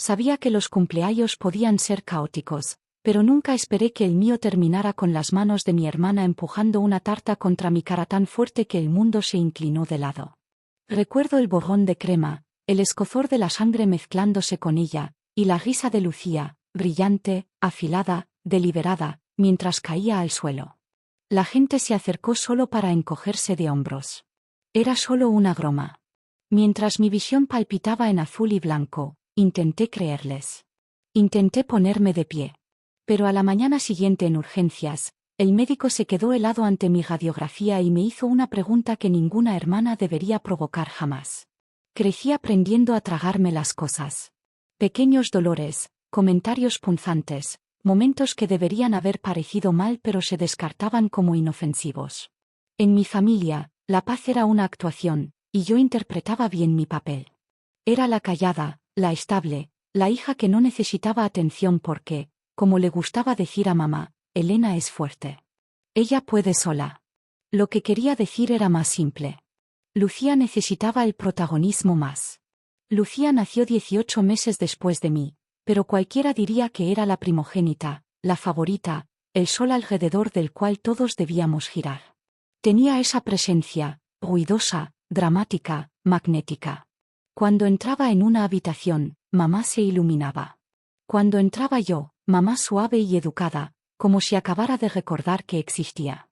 Sabía que los cumpleaños podían ser caóticos, pero nunca esperé que el mío terminara con las manos de mi hermana empujando una tarta contra mi cara tan fuerte que el mundo se inclinó de lado. Recuerdo el borrón de crema, el escozor de la sangre mezclándose con ella, y la risa de Lucía, brillante, afilada, deliberada, mientras caía al suelo. La gente se acercó solo para encogerse de hombros. Era solo una broma. Mientras mi visión palpitaba en azul y blanco, intenté creerles. Intenté ponerme de pie. Pero a la mañana siguiente en urgencias, el médico se quedó helado ante mi radiografía y me hizo una pregunta que ninguna hermana debería provocar jamás. Crecí aprendiendo a tragarme las cosas. Pequeños dolores, comentarios punzantes, momentos que deberían haber parecido mal pero se descartaban como inofensivos. En mi familia, la paz era una actuación, y yo interpretaba bien mi papel. Era la callada, la estable, la hija que no necesitaba atención porque, como le gustaba decir a mamá, Elena es fuerte. Ella puede sola. Lo que quería decir era más simple. Lucía necesitaba el protagonismo más. Lucía nació 18 meses después de mí, pero cualquiera diría que era la primogénita, la favorita, el sol alrededor del cual todos debíamos girar. Tenía esa presencia, ruidosa, dramática, magnética. Cuando entraba en una habitación, mamá se iluminaba. Cuando entraba yo, mamá suave y educada, como si acabara de recordar que existía.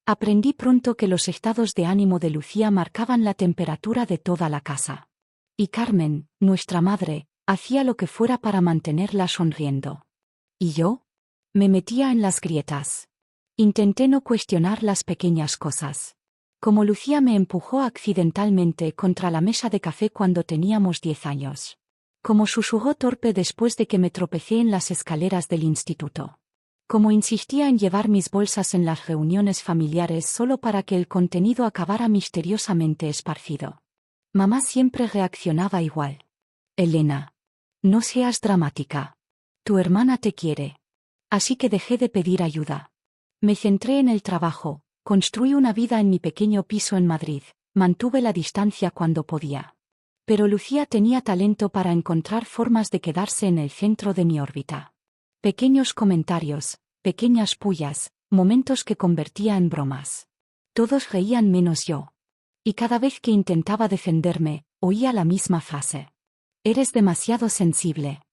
Aprendí pronto que los estados de ánimo de Lucía marcaban la temperatura de toda la casa. Y Carmen, nuestra madre, hacía lo que fuera para mantenerla sonriendo. ¿Y yo? Me metía en las grietas. Intenté no cuestionar las pequeñas cosas. Como Lucía me empujó accidentalmente contra la mesa de café cuando teníamos 10 años. Como susurró torpe después de que me tropecé en las escaleras del instituto. Como insistía en llevar mis bolsas en las reuniones familiares solo para que el contenido acabara misteriosamente esparcido. Mamá siempre reaccionaba igual. Elena. No seas dramática. Tu hermana te quiere. Así que dejé de pedir ayuda. Me centré en el trabajo, construí una vida en mi pequeño piso en Madrid, mantuve la distancia cuando podía. Pero Lucía tenía talento para encontrar formas de quedarse en el centro de mi órbita. Pequeños comentarios, pequeñas pullas, momentos que convertía en bromas. Todos reían menos yo. Y cada vez que intentaba defenderme, oía la misma frase. Eres demasiado sensible.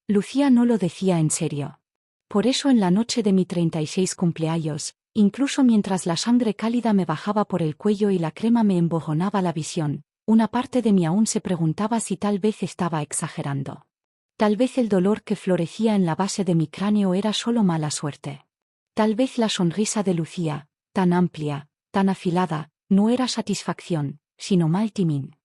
Lucía no lo decía en serio. Por eso en la noche de mi 36 cumpleaños, incluso mientras la sangre cálida me bajaba por el cuello y la crema me emborronaba la visión, una parte de mí aún se preguntaba si tal vez estaba exagerando. Tal vez el dolor que florecía en la base de mi cráneo era solo mala suerte. Tal vez la sonrisa de Lucía, tan amplia, tan afilada, no era satisfacción, sino mal timín.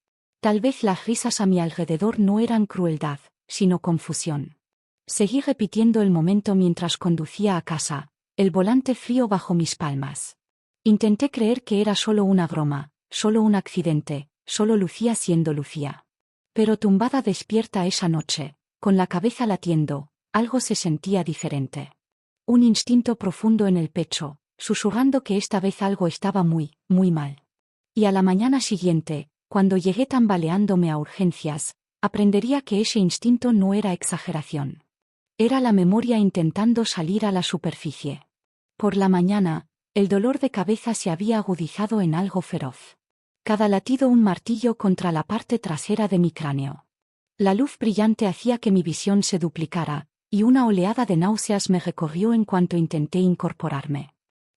Tal vez las risas a mi alrededor no eran crueldad, sino confusión. Seguí repitiendo el momento mientras conducía a casa, el volante frío bajo mis palmas. Intenté creer que era solo una broma, solo un accidente, solo Lucía siendo Lucía. Pero tumbada despierta esa noche, con la cabeza latiendo, algo se sentía diferente. Un instinto profundo en el pecho, susurrando que esta vez algo estaba muy, muy mal. Y a la mañana siguiente, cuando llegué tambaleándome a urgencias, aprendería que ese instinto no era exageración. Era la memoria intentando salir a la superficie. Por la mañana, el dolor de cabeza se había agudizado en algo feroz. Cada latido un martillo contra la parte trasera de mi cráneo. La luz brillante hacía que mi visión se duplicara, y una oleada de náuseas me recorrió en cuanto intenté incorporarme.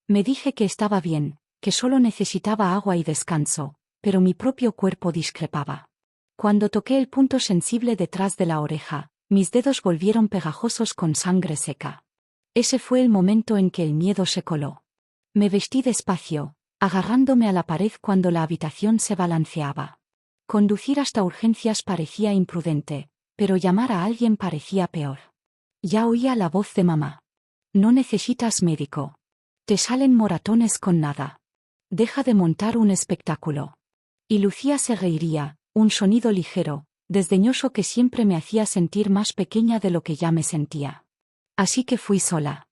Me dije que estaba bien, que solo necesitaba agua y descanso, pero mi propio cuerpo discrepaba. Cuando toqué el punto sensible detrás de la oreja, mis dedos volvieron pegajosos con sangre seca. Ese fue el momento en que el miedo se coló. Me vestí despacio, agarrándome a la pared cuando la habitación se balanceaba. Conducir hasta urgencias parecía imprudente, pero llamar a alguien parecía peor. Ya oía la voz de mamá. No necesitas médico. Te salen moratones con nada. Deja de montar un espectáculo. Y Lucía se reiría, un sonido ligero, desdeñoso que siempre me hacía sentir más pequeña de lo que ya me sentía. Así que fui sola.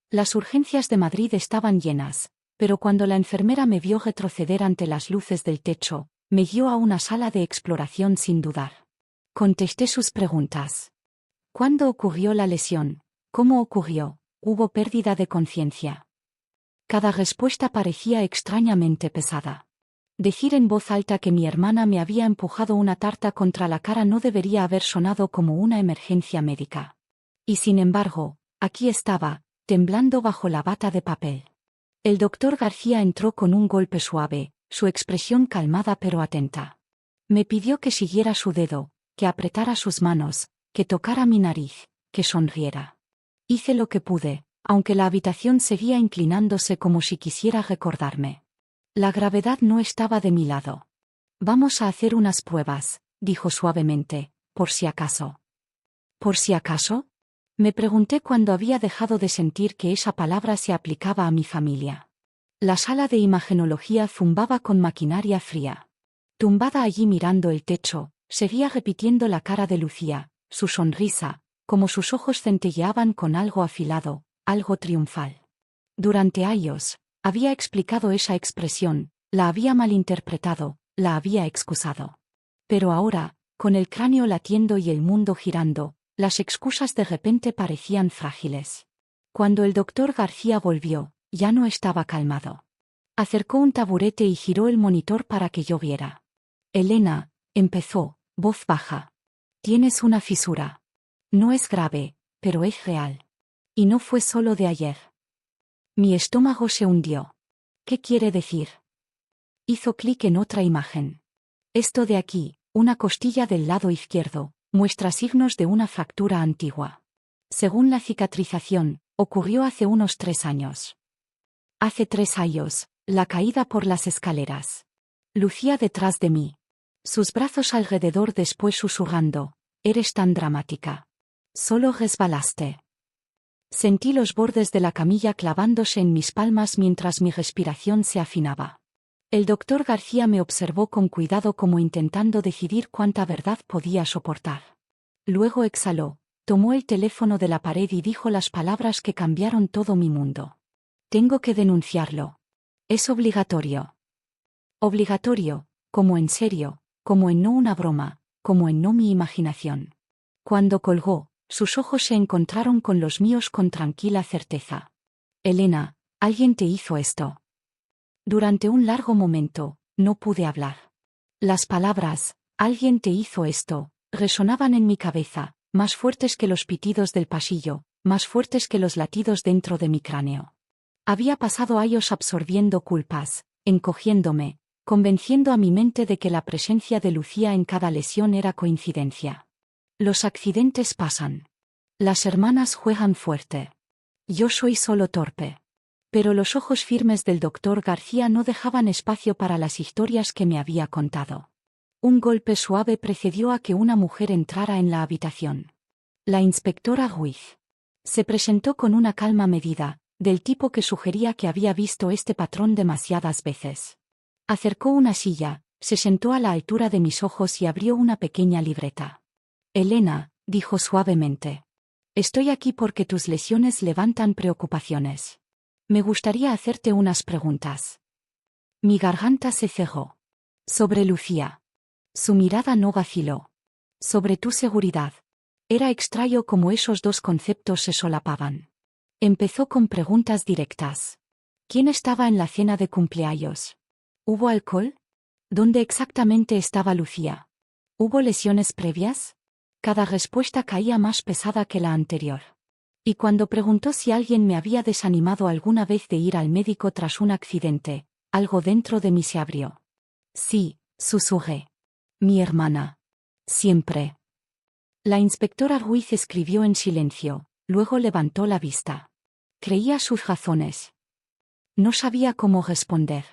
Las urgencias de Madrid estaban llenas, pero cuando la enfermera me vio retroceder ante las luces del techo, me guió a una sala de exploración sin dudar. Contesté sus preguntas. ¿Cuándo ocurrió la lesión? ¿Cómo ocurrió? ¿Hubo pérdida de conciencia? Cada respuesta parecía extrañamente pesada. Decir en voz alta que mi hermana me había empujado una tarta contra la cara no debería haber sonado como una emergencia médica. Y sin embargo, aquí estaba, temblando bajo la bata de papel. El doctor García entró con un golpe suave, su expresión calmada pero atenta. Me pidió que siguiera su dedo, que apretara sus manos, que tocara mi nariz, que sonriera. Hice lo que pude, aunque la habitación seguía inclinándose como si quisiera recordarme. La gravedad no estaba de mi lado. Vamos a hacer unas pruebas, dijo suavemente, por si acaso. ¿Por si acaso? Me pregunté cuando había dejado de sentir que esa palabra se aplicaba a mi familia. La sala de imagenología zumbaba con maquinaria fría. Tumbada allí mirando el techo, seguía repitiendo la cara de Lucía, su sonrisa, como sus ojos centelleaban con algo afilado, algo triunfal. Durante años, había explicado esa expresión, la había malinterpretado, la había excusado. Pero ahora, con el cráneo latiendo y el mundo girando, las excusas de repente parecían frágiles. Cuando el doctor García volvió, ya no estaba calmado. Acercó un taburete y giró el monitor para que yo viera. Elena, empezó, voz baja. Tienes una fisura. No es grave, pero es real. Y no fue solo de ayer. Mi estómago se hundió. ¿Qué quiere decir? Hizo clic en otra imagen. Esto de aquí, una costilla del lado izquierdo, muestra signos de una fractura antigua. Según la cicatrización, ocurrió hace unos 3 años. Hace 3 años, la caída por las escaleras. Lucía detrás de mí. Sus brazos alrededor después susurrando, eres tan dramática. Solo resbalaste. Sentí los bordes de la camilla clavándose en mis palmas mientras mi respiración se afinaba. El doctor García me observó con cuidado como intentando decidir cuánta verdad podía soportar. Luego exhaló, tomó el teléfono de la pared y dijo las palabras que cambiaron todo mi mundo. Tengo que denunciarlo. Es obligatorio. Obligatorio, como en serio, como en no una broma, como en no mi imaginación. Cuando colgó, sus ojos se encontraron con los míos con tranquila certeza. Elena, alguien te hizo esto. Durante un largo momento, no pude hablar. Las palabras, alguien te hizo esto, resonaban en mi cabeza, más fuertes que los pitidos del pasillo, más fuertes que los latidos dentro de mi cráneo. Había pasado años absorbiendo culpas, encogiéndome, convenciendo a mi mente de que la presencia de Lucía en cada lesión era coincidencia. Los accidentes pasan. Las hermanas juegan fuerte. Yo soy solo torpe. Pero los ojos firmes del doctor García no dejaban espacio para las historias que me había contado. Un golpe suave precedió a que una mujer entrara en la habitación. La inspectora Ruiz. Se presentó con una calma medida, del tipo que sugería que había visto este patrón demasiadas veces. Acercó una silla, se sentó a la altura de mis ojos y abrió una pequeña libreta. Elena, dijo suavemente. Estoy aquí porque tus lesiones levantan preocupaciones. Me gustaría hacerte unas preguntas. Mi garganta se cerró. Sobre Lucía. Su mirada no vaciló. Sobre tu seguridad. Era extraño cómo esos dos conceptos se solapaban. Empezó con preguntas directas. ¿Quién estaba en la cena de cumpleaños? ¿Hubo alcohol? ¿Dónde exactamente estaba Lucía? ¿Hubo lesiones previas? Cada respuesta caía más pesada que la anterior. Y cuando preguntó si alguien me había desanimado alguna vez de ir al médico tras un accidente, algo dentro de mí se abrió. Sí, susurré. Mi hermana. Siempre. La inspectora Ruiz escribió en silencio, luego levantó la vista. Creía sus razones. No sabía cómo responder.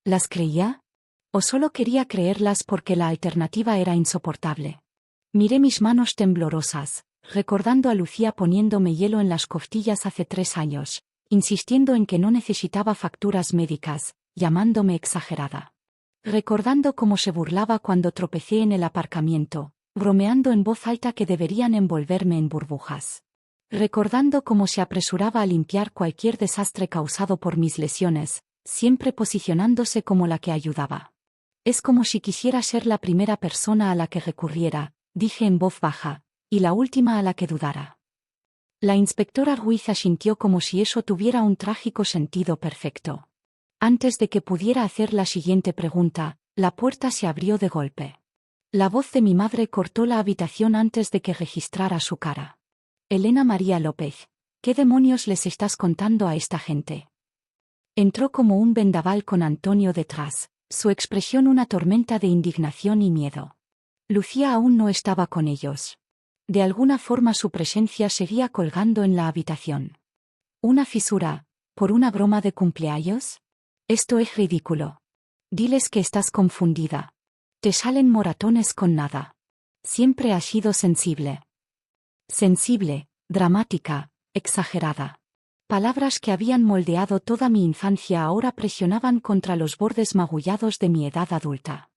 ¿Las creía? ¿O solo quería creerlas porque la alternativa era insoportable? Miré mis manos temblorosas, recordando a Lucía poniéndome hielo en las costillas hace 3 años, insistiendo en que no necesitaba facturas médicas, llamándome exagerada. Recordando cómo se burlaba cuando tropecé en el aparcamiento, bromeando en voz alta que deberían envolverme en burbujas. Recordando cómo se apresuraba a limpiar cualquier desastre causado por mis lesiones, siempre posicionándose como la que ayudaba. Es como si quisiera ser la primera persona a la que recurriera, dije en voz baja, y la última a la que dudara. La inspectora Ruiz asintió como si eso tuviera un trágico sentido perfecto. Antes de que pudiera hacer la siguiente pregunta, la puerta se abrió de golpe. La voz de mi madre cortó la habitación antes de que registrara su cara. Elena María López, ¿qué demonios les estás contando a esta gente? Entró como un vendaval con Antonio detrás, su expresión una tormenta de indignación y miedo. Lucía aún no estaba con ellos. De alguna forma su presencia seguía colgando en la habitación. ¿Una fisura, por una broma de cumpleaños? Esto es ridículo. Diles que estás confundida. Te salen moratones con nada. Siempre has sido sensible. Sensible, dramática, exagerada. Palabras que habían moldeado toda mi infancia ahora presionaban contra los bordes magullados de mi edad adulta.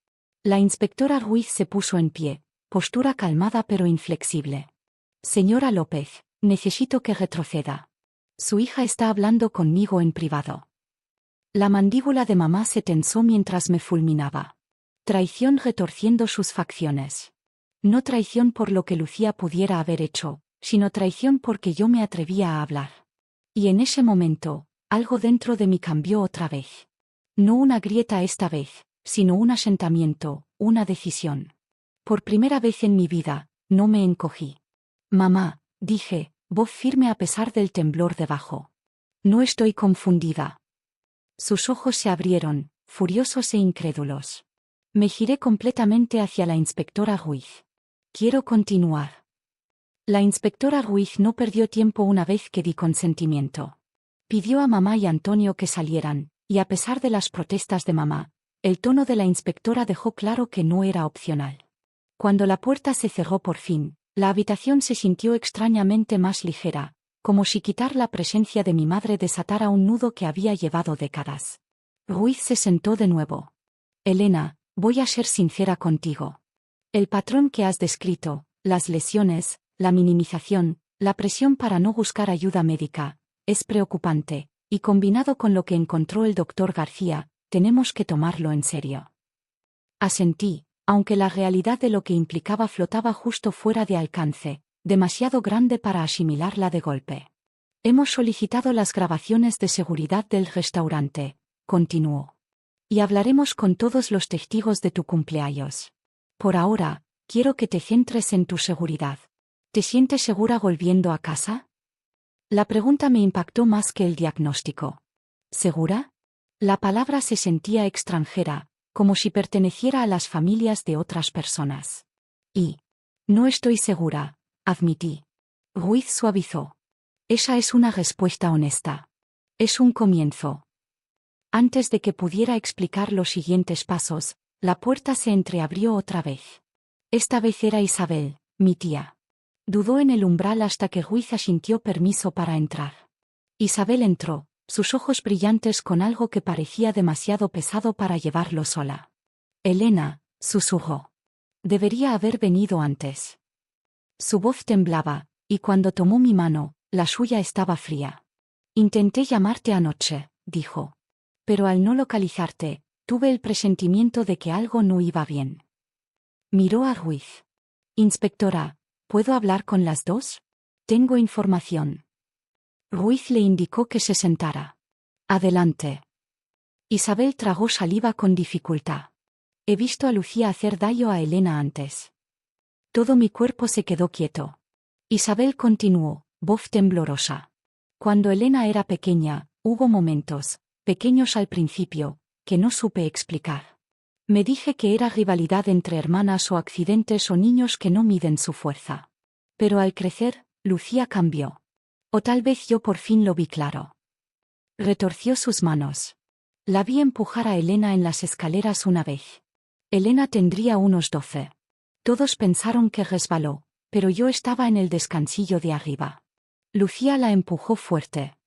La inspectora Ruiz se puso en pie, postura calmada pero inflexible. Señora López, necesito que retroceda. Su hija está hablando conmigo en privado. La mandíbula de mamá se tensó mientras me fulminaba. Traición retorciendo sus facciones. No traición por lo que Lucía pudiera haber hecho, sino traición porque yo me atrevía a hablar. Y en ese momento, algo dentro de mí cambió otra vez. No una grieta esta vez, sino un asentamiento, una decisión. Por primera vez en mi vida, no me encogí. Mamá, dije, voz firme a pesar del temblor debajo. No estoy confundida. Sus ojos se abrieron, furiosos e incrédulos. Me giré completamente hacia la inspectora Ruiz. Quiero continuar. La inspectora Ruiz no perdió tiempo una vez que di consentimiento. Pidió a mamá y Antonio que salieran, y a pesar de las protestas de mamá, el tono de la inspectora dejó claro que no era opcional. Cuando la puerta se cerró por fin, la habitación se sintió extrañamente más ligera, como si quitar la presencia de mi madre desatara un nudo que había llevado décadas. Ruiz se sentó de nuevo. Elena, voy a ser sincera contigo. El patrón que has descrito, las lesiones, la minimización, la presión para no buscar ayuda médica, es preocupante, y combinado con lo que encontró el doctor García, tenemos que tomarlo en serio. Asentí, aunque la realidad de lo que implicaba flotaba justo fuera de alcance, demasiado grande para asimilarla de golpe. Hemos solicitado las grabaciones de seguridad del restaurante, continuó. Y hablaremos con todos los testigos de tu cumpleaños. Por ahora, quiero que te centres en tu seguridad. ¿Te sientes segura volviendo a casa? La pregunta me impactó más que el diagnóstico. ¿Segura? La palabra se sentía extranjera, como si perteneciera a las familias de otras personas. Y no estoy segura, admití. Ruiz suavizó. Esa es una respuesta honesta. Es un comienzo. Antes de que pudiera explicar los siguientes pasos, la puerta se entreabrió otra vez. Esta vez era Isabel, mi tía. Dudó en el umbral hasta que Ruiz asintió permiso para entrar. Isabel entró, sus ojos brillantes con algo que parecía demasiado pesado para llevarlo sola. Elena, susurró. Debería haber venido antes. Su voz temblaba, y cuando tomó mi mano, la suya estaba fría. Intenté llamarte anoche, dijo. Pero al no localizarte, tuve el presentimiento de que algo no iba bien. Miró a Ruiz. Inspectora, ¿puedo hablar con las dos? Tengo información. Ruiz le indicó que se sentara. Adelante. Isabel tragó saliva con dificultad. He visto a Lucía hacer daño a Elena antes. Todo mi cuerpo se quedó quieto. Isabel continuó, voz temblorosa. Cuando Elena era pequeña, hubo momentos, pequeños al principio, que no supe explicar. Me dije que era rivalidad entre hermanas o accidentes o niños que no miden su fuerza. Pero al crecer, Lucía cambió. O tal vez yo por fin lo vi claro. Retorció sus manos. La vi empujar a Elena en las escaleras una vez. Elena tendría unos 12. Todos pensaron que resbaló, pero yo estaba en el descansillo de arriba. Lucía la empujó fuerte.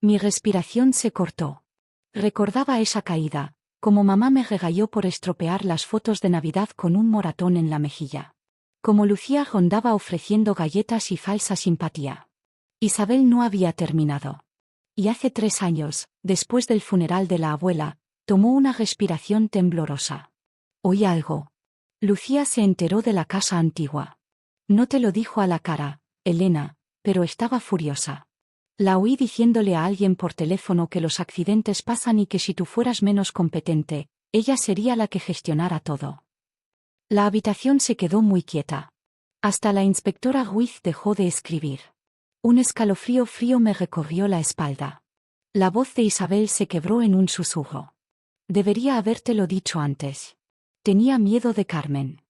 Mi respiración se cortó. Recordaba esa caída, como mamá me regañó por estropear las fotos de Navidad con un moratón en la mejilla. Como Lucía rondaba ofreciendo galletas y falsa simpatía. Isabel no había terminado. Y hace 3 años, después del funeral de la abuela, tomó una respiración temblorosa. Oí algo. Lucía se enteró de la casa antigua. No te lo dijo a la cara, Elena, pero estaba furiosa. La oí diciéndole a alguien por teléfono que los accidentes pasan y que si tú fueras menos competente, ella sería la que gestionara todo. La habitación se quedó muy quieta. Hasta la inspectora Ruiz dejó de escribir. Un escalofrío frío me recorrió la espalda. La voz de Isabel se quebró en un susurro. Debería habértelo dicho antes. Tenía miedo de Carmen.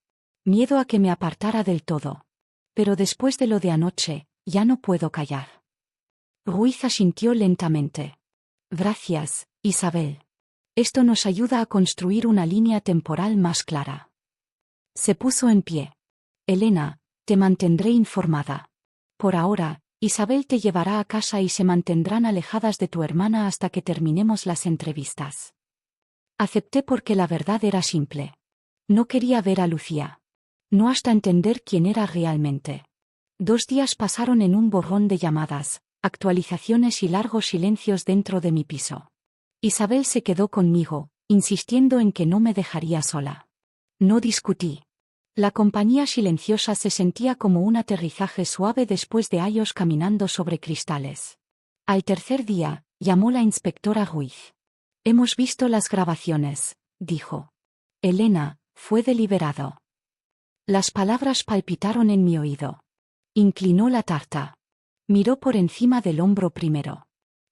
Miedo a que me apartara del todo. Pero después de lo de anoche, ya no puedo callar. Ruiz asintió lentamente. Gracias, Isabel. Esto nos ayuda a construir una línea temporal más clara. Se puso en pie. Elena, te mantendré informada. Por ahora, Isabel te llevará a casa y se mantendrán alejadas de tu hermana hasta que terminemos las entrevistas. Acepté porque la verdad era simple. No quería ver a Lucía. No hasta entender quién era realmente. 2 días pasaron en un borrón de llamadas, actualizaciones y largos silencios dentro de mi piso. Isabel se quedó conmigo, insistiendo en que no me dejaría sola. No discutí. La compañía silenciosa se sentía como un aterrizaje suave después de años caminando sobre cristales. Al tercer día, llamó la inspectora Ruiz. Hemos visto las grabaciones, dijo. Elena, fue deliberado. Las palabras palpitaron en mi oído. Inclinó la tarta. Miró por encima del hombro primero.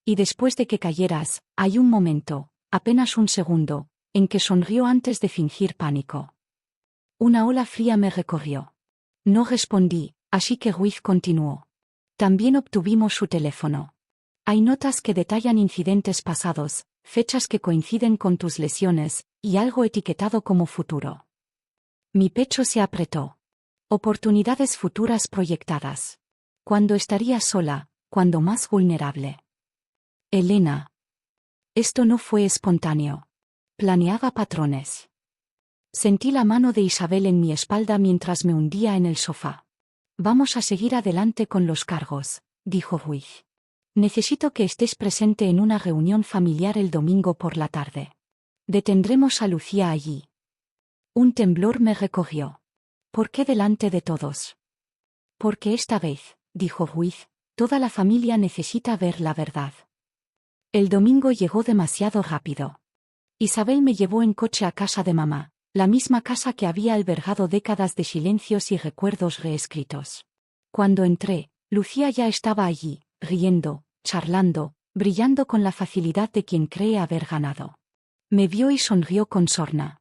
Y después de que cayeras, hay un momento, apenas un segundo, en que sonrió antes de fingir pánico. Una ola fría me recorrió. No respondí, así que Ruiz continuó. También obtuvimos su teléfono. Hay notas que detallan incidentes pasados, fechas que coinciden con tus lesiones, y algo etiquetado como futuro. Mi pecho se apretó. Oportunidades futuras proyectadas. Cuando estaría sola, cuando más vulnerable. Elena. Esto no fue espontáneo. Planeaba patrones. Sentí la mano de Isabel en mi espalda mientras me hundía en el sofá. Vamos a seguir adelante con los cargos, dijo Ruiz. Necesito que estés presente en una reunión familiar el domingo por la tarde. Detendremos a Lucía allí. Un temblor me recorrió. ¿Por qué delante de todos? Porque esta vez, dijo Ruiz, toda la familia necesita ver la verdad. El domingo llegó demasiado rápido. Isabel me llevó en coche a casa de mamá, la misma casa que había albergado décadas de silencios y recuerdos reescritos. Cuando entré, Lucía ya estaba allí, riendo, charlando, brillando con la facilidad de quien cree haber ganado. Me vio y sonrió con sorna.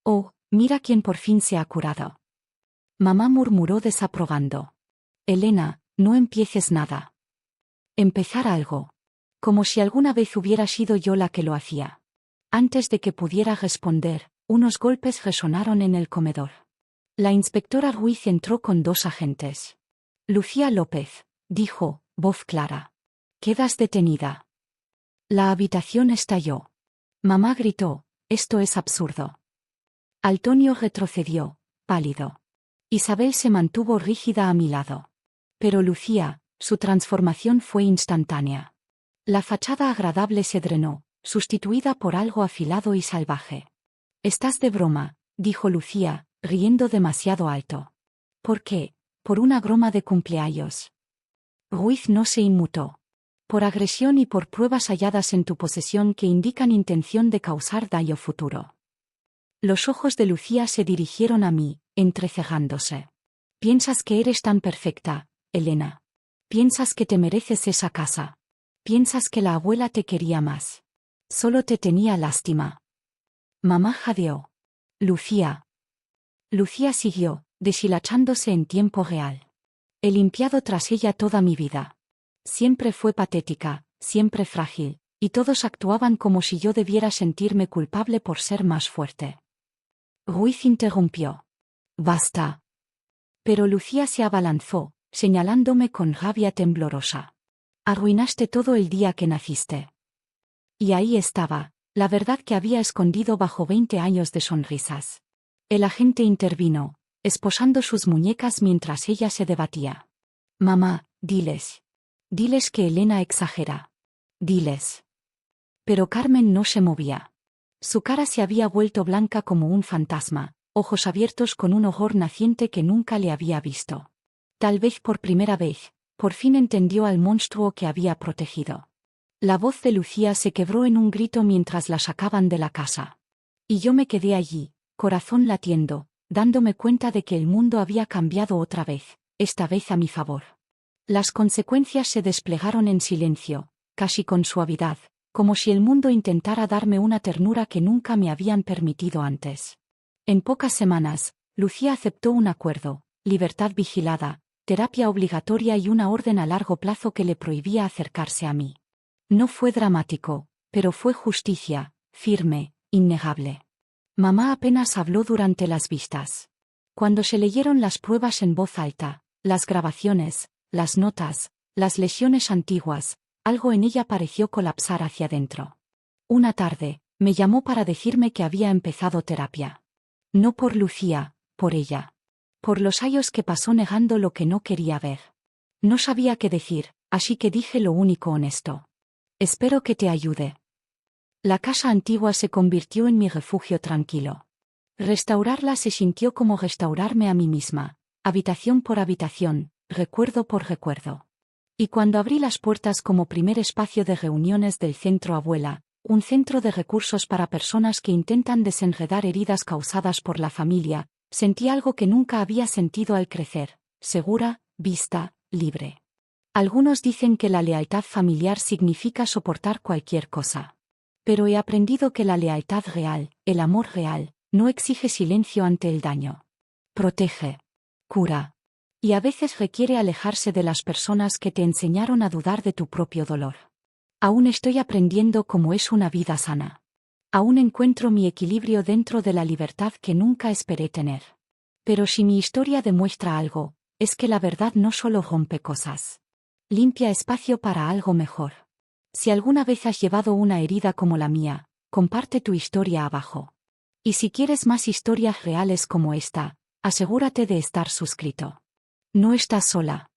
Oh, mira quién por fin se ha curado. Mamá murmuró desaprobando. Elena, no empieces nada. Empezar algo. Como si alguna vez hubiera sido yo la que lo hacía. Antes de que pudiera responder, unos golpes resonaron en el comedor. La inspectora Ruiz entró con 2 agentes. Lucía López, dijo, voz clara. Quedas detenida. La habitación estalló. Mamá gritó, esto es absurdo. Antonio retrocedió, pálido. Isabel se mantuvo rígida a mi lado. Pero Lucía, su transformación fue instantánea. La fachada agradable se drenó, sustituida por algo afilado y salvaje. Estás de broma, dijo Lucía, riendo demasiado alto. ¿Por qué? Por una broma de cumpleaños. Ruiz no se inmutó. Por agresión y por pruebas halladas en tu posesión que indican intención de causar daño futuro. Los ojos de Lucía se dirigieron a mí, entrecerrándose. Piensas que eres tan perfecta, Elena. Piensas que te mereces esa casa. Piensas que la abuela te quería más. Solo te tenía lástima. Mamá jadeó. Lucía. Lucía siguió, deshilachándose en tiempo real. He limpiado tras ella toda mi vida. Siempre fue patética, siempre frágil, y todos actuaban como si yo debiera sentirme culpable por ser más fuerte. Ruiz interrumpió. Basta. Pero Lucía se abalanzó, señalándome con rabia temblorosa. Arruinaste todo el día que naciste. Y ahí estaba, la verdad que había escondido bajo 20 años de sonrisas. El agente intervino, esposando sus muñecas mientras ella se debatía. Mamá, diles. Diles que Elena exagera. Diles. Pero Carmen no se movía. Su cara se había vuelto blanca como un fantasma, ojos abiertos con un horror naciente que nunca le había visto. Tal vez por primera vez, por fin entendió al monstruo que había protegido. La voz de Lucía se quebró en un grito mientras la sacaban de la casa. Y yo me quedé allí, corazón latiendo, dándome cuenta de que el mundo había cambiado otra vez, esta vez a mi favor. Las consecuencias se desplegaron en silencio, casi con suavidad, como si el mundo intentara darme una ternura que nunca me habían permitido antes. En pocas semanas, Lucía aceptó un acuerdo, libertad vigilada, terapia obligatoria y una orden a largo plazo que le prohibía acercarse a mí. No fue dramático, pero fue justicia, firme, innegable. Mamá apenas habló durante las vistas. Cuando se leyeron las pruebas en voz alta, las grabaciones, las notas, las lesiones antiguas, algo en ella pareció colapsar hacia adentro. Una tarde, me llamó para decirme que había empezado terapia. No por Lucía, por ella. Por los años que pasó negando lo que no quería ver. No sabía qué decir, así que dije lo único honesto. Espero que te ayude. La casa antigua se convirtió en mi refugio tranquilo. Restaurarla se sintió como restaurarme a mí misma, habitación por habitación, recuerdo por recuerdo. Y cuando abrí las puertas como primer espacio de reuniones del Centro Abuela, un centro de recursos para personas que intentan desenredar heridas causadas por la familia, sentí algo que nunca había sentido al crecer, segura, vista, libre. Algunos dicen que la lealtad familiar significa soportar cualquier cosa. Pero he aprendido que la lealtad real, el amor real, no exige silencio ante el daño. Protege. Cura. Y a veces requiere alejarse de las personas que te enseñaron a dudar de tu propio dolor. Aún estoy aprendiendo cómo es una vida sana. Aún encuentro mi equilibrio dentro de la libertad que nunca esperé tener. Pero si mi historia demuestra algo, es que la verdad no solo rompe cosas. Limpia espacio para algo mejor. Si alguna vez has llevado una herida como la mía, comparte tu historia abajo. Y si quieres más historias reales como esta, asegúrate de estar suscrito. No estás sola.